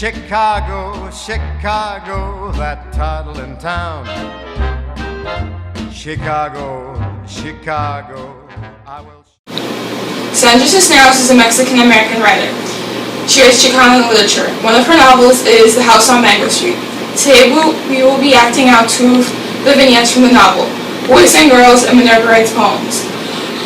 Chicago, Chicago, that toddling town. Chicago, Chicago, I will. Sandra Cisneros is a Mexican-American writer. She writes Chicano literature. One of her novels is The House on Mango Street. Today we will be acting out two of the vignettes from the novel, Boys and Girls and Minerva Writes Poems.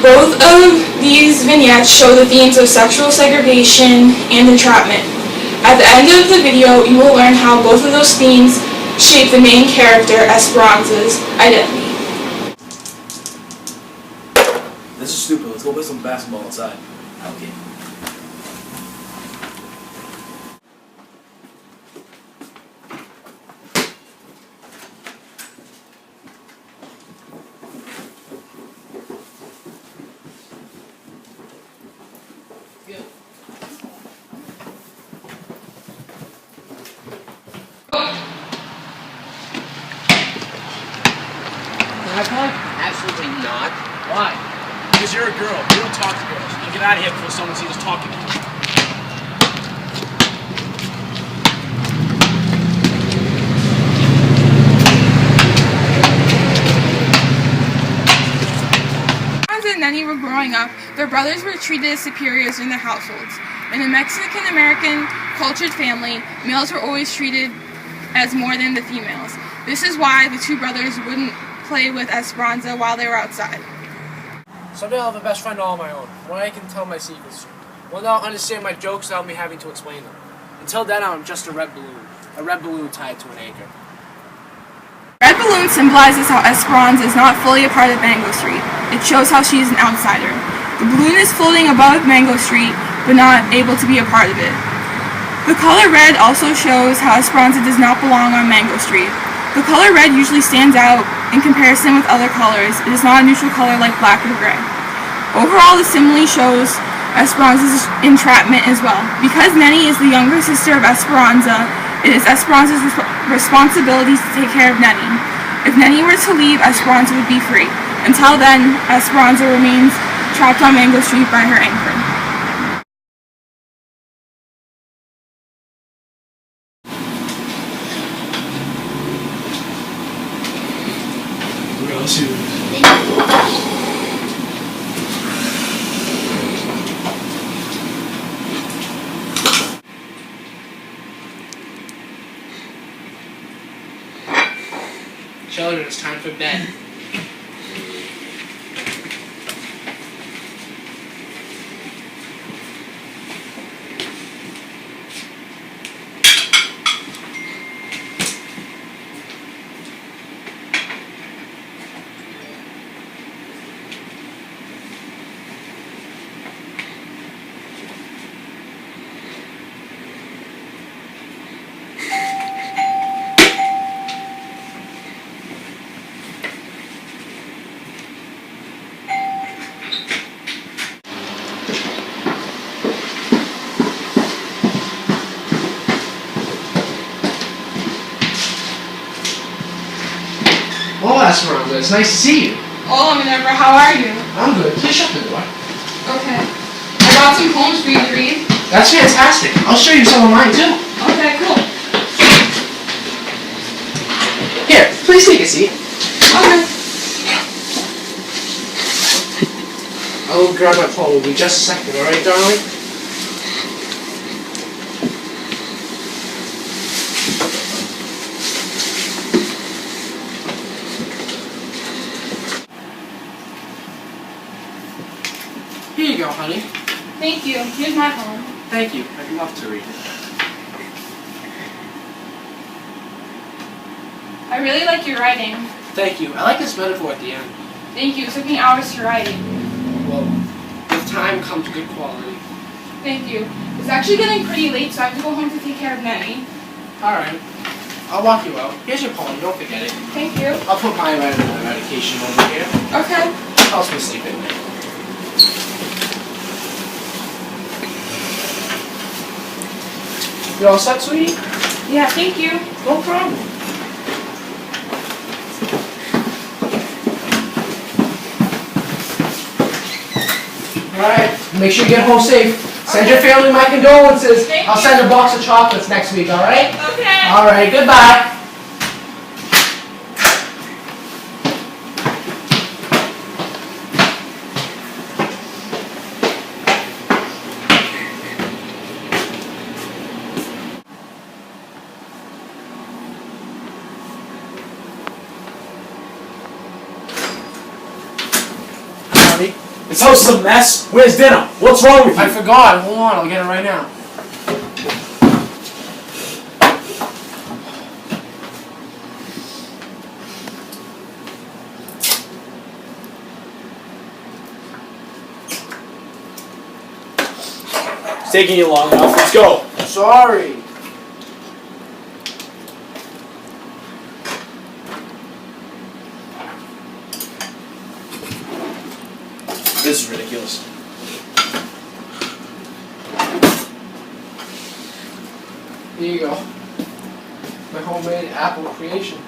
Both of these vignettes show the themes of sexual segregation and entrapment. At the end of the video, you will learn how both of those themes shape the main character, Esperanza's identity. This is stupid. Let's go play some basketball outside. Okay. Absolutely not. Why? Because you're a girl. You don't talk to girls. Now get out of here before someone sees us talking to you. As and Nenny were growing up, their brothers were treated as superiors in their households. In a Mexican-American cultured family, males were always treated as more than the females. This is why the two brothers wouldn't play with Esperanza while they were outside. Someday I'll have a best friend all my own, one I can tell my secrets to. One that'll understand my jokes without me having to explain them. Until then, I'm just a red balloon tied to an anchor. Red balloon symbolizes how Esperanza is not fully a part of Mango Street. It shows how she is an outsider. The balloon is floating above Mango Street, but not able to be a part of it. The color red also shows how Esperanza does not belong on Mango Street. The color red usually stands out in comparison with other colors. It is not a neutral color like black or gray. Overall, the simile shows Esperanza's entrapment as well. Because Nenny is the younger sister of Esperanza, it is Esperanza's responsibility to take care of Nenny. If Nenny were to leave, Esperanza would be free. Until then, Esperanza remains trapped on Mango Street by her anchor. Children, it's time for bed. Oh, Esperanza, it's nice to see you. Oh, Minerva, how are you? I'm good. Please shut the door. Okay. I brought some poems for you to read. That's fantastic. I'll show you some of mine, too. Okay, cool. Here, please take a seat. Okay. I'll grab my phone. Will be just a second, alright, darling? Here you go, honey. Thank you. Here's my poem. Thank you. I'd love to read it. I really like your writing. Thank you. I like this metaphor at the end. Thank you. It took me hours to write it. Well, with time comes good quality. Thank you. It's actually getting pretty late, so I have to go home to take care of Nenny. Alright. I'll walk you out. Here's your poem. Don't forget it. Thank you. I'll put my medication over here. Okay. Helps me sleep at night. You all set, sweetie? Yeah, thank you. No problem. Alright, make sure you get home safe. Send your family my condolences. I'll send a box of chocolates next week, alright? Okay. Alright, goodbye. This house is a mess. Where's dinner? What's wrong with you? I forgot. Hold on, I'll get it right now. It's taking you long enough. Let's go. Sorry. This is ridiculous. Here you go. My homemade apple creation.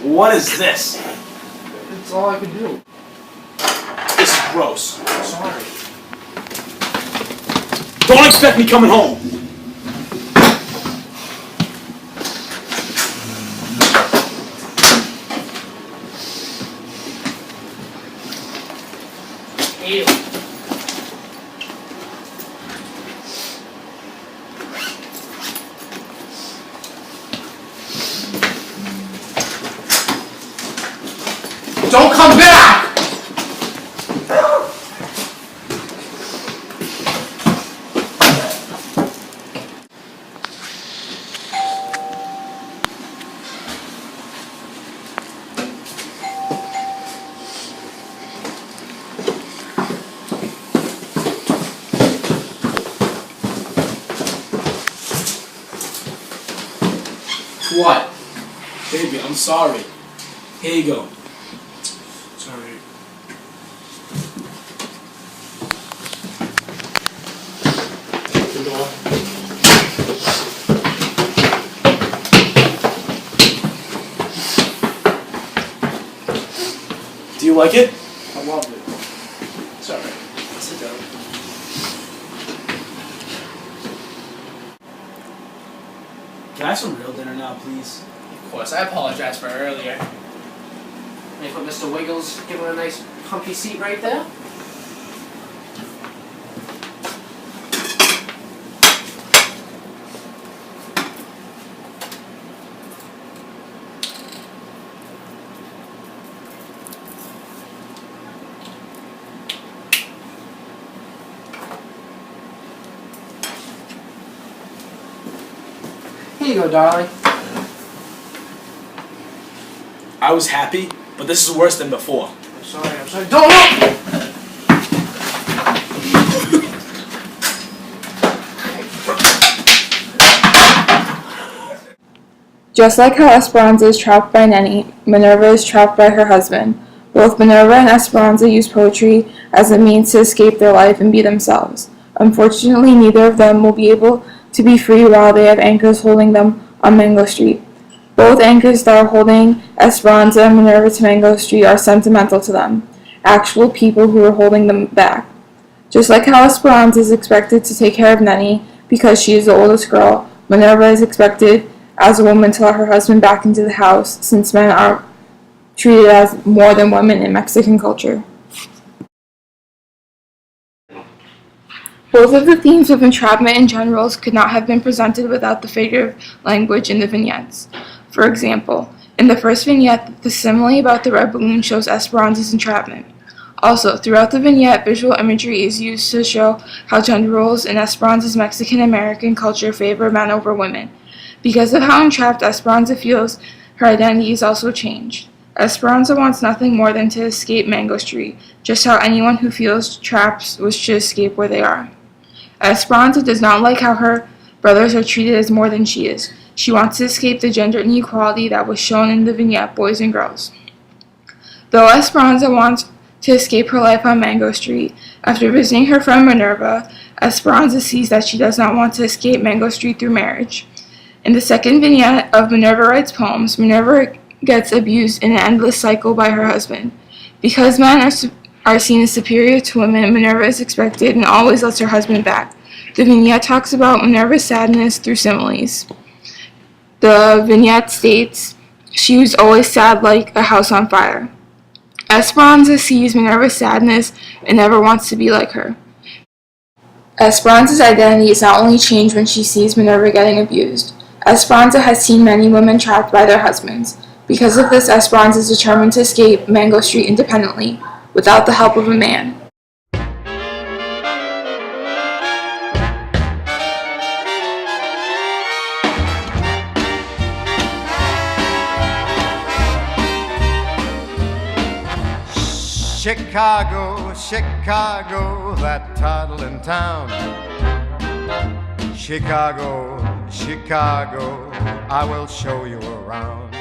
What is this? It's all I could do. This is gross. Sorry. Don't expect me coming home. Ew. Don't come back! What? Baby, I'm sorry. Here you go. Sorry. The door. Do you like it? I love it. It's alright. Sit down. Can I have some real dinner now, please? Of course, I apologize for earlier. May I put Mr. Wiggles, give him a nice comfy seat right there? Here you go, darling. I was happy, but this is worse than before. I'm sorry. Don't look! Just like how Esperanza is trapped by Nenny, Minerva is trapped by her husband. Both Minerva and Esperanza use poetry as a means to escape their life and be themselves. Unfortunately, neither of them will be able to be free while they have anchors holding them on Mango Street. Both anchors that are holding Esperanza and Minerva to Mango Street are sentimental to them, actual people who are holding them back. Just like how Esperanza is expected to take care of Nenny because she is the oldest girl, Minerva is expected as a woman to let her husband back into the house, since men are treated as more than women in Mexican culture. Both of the themes of entrapment and gender roles could not have been presented without the figurative language in the vignettes. For example, in the first vignette, the simile about the red balloon shows Esperanza's entrapment. Also, throughout the vignette, visual imagery is used to show how gender roles in Esperanza's Mexican-American culture favor men over women. Because of how entrapped Esperanza feels, her identity is also changed. Esperanza wants nothing more than to escape Mango Street, just how anyone who feels trapped wishes to escape where they are. Esperanza does not like how her brothers are treated as more than she is. She wants to escape the gender inequality that was shown in the vignette Boys and Girls. Though Esperanza wants to escape her life on Mango Street, after visiting her friend Minerva, Esperanza sees that she does not want to escape Mango Street through marriage. In the second vignette of Minerva Writes Poems, Minerva gets abused in an endless cycle by her husband. Because men are are seen as superior to women, Minerva is expected and always lets her husband back. The vignette talks about Minerva's sadness through similes. The vignette states, "She was always sad like a house on fire." Esperanza sees Minerva's sadness and never wants to be like her. Esperanza's identity is not only changed when she sees Minerva getting abused. Esperanza has seen many women trapped by their husbands. Because of this, Esperanza is determined to escape Mango Street independently, without the help of a man. Chicago, Chicago, that toddling town. Chicago, Chicago, I will show you around.